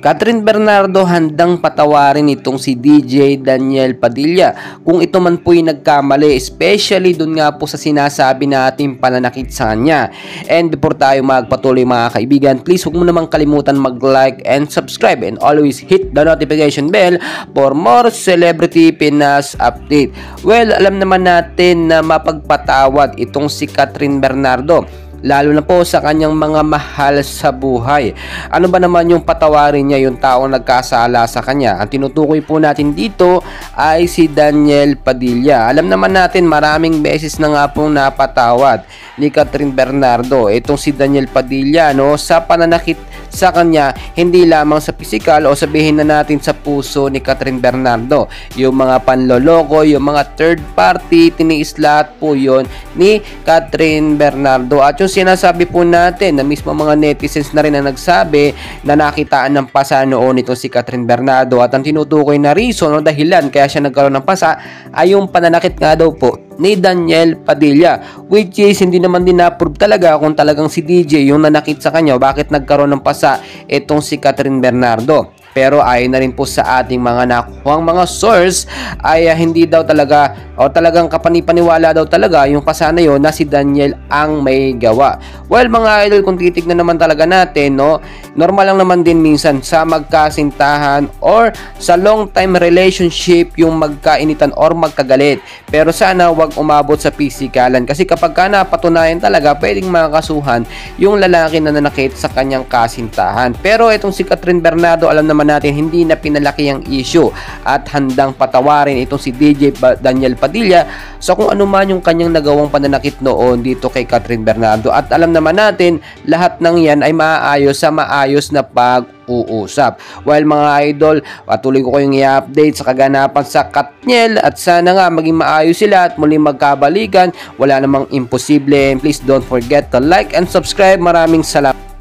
Catherine Bernardo handang patawarin itong si DJ Daniel Padilla kung ito man po'y nagkamali, especially dun nga po sa sinasabi nating pananakit sa kanya. And before tayo magpatuloy mga kaibigan, please huwag mo namang kalimutan mag-like and subscribe and always hit the notification bell for more Celebrity Pinas update. Well, alam naman natin na mapagpatawad itong si Catherine Bernardo, lalo na po sa kanyang mga mahal sa buhay. Ano ba naman yung patawarin niya yung taong nagkasala sa kanya? Ang tinutukoy po natin dito ay si Daniel Padilla. Alam naman natin maraming beses na nga pong napatawad ni Catherine Bernardo itong si Daniel Padilla, no, sa pananakit sa kanya, hindi lamang sa pisikal o sabihin na natin sa puso ni Catherine Bernardo. Yung mga panloloko, yung mga third party, tiniis lahat po yun ni Catherine Bernardo. At yung sinasabi po natin na mismo mga netizens na rin na nagsabi na nakitaan ng pasa noon itong si Catherine Bernardo, at ang tinutukoy na reason o dahilan kaya siya nagkaroon ng pasa ay yung pananakit nga daw po ni Daniel Padilla, which is hindi naman din na-prove talaga kung talagang si DJ yung nanakit sa kanya, bakit nagkaroon ng pasa itong si Catherine Bernardo. Pero ayon na rin po sa ating mga nakuhang mga source ay hindi daw talaga o talagang kapanipaniwala daw talaga yung pasa na yun na si Daniel ang may gawa. Well mga idol, kung titignan naman talaga natin, no, normal lang naman din minsan sa magkasintahan or sa long time relationship yung magkainitan or magkagalit. Pero sana wag umabot sa pisikalan, kasi kapag ka napatunayan talaga, pwedeng makakasuhan yung lalaki na nanakit sa kanyang kasintahan. Pero itong si Catherine Bernardo, alam naman natin hindi na pinalaki ang issue at handang patawarin itong si DJ Daniel Padilla sa kung ano man yung kanyang nagawang pananakit noon dito kay Catherine Bernardo. At alam naman natin lahat ng yan ay maaayos sa maayos na pag-uusap. While mga idol, patuloy ko kayong i-update sa kaganapan sa Katniel at sana nga maging maayos sila at muling magkabalikan. Wala namang imposible. And please don't forget to like and subscribe. Maraming salamat.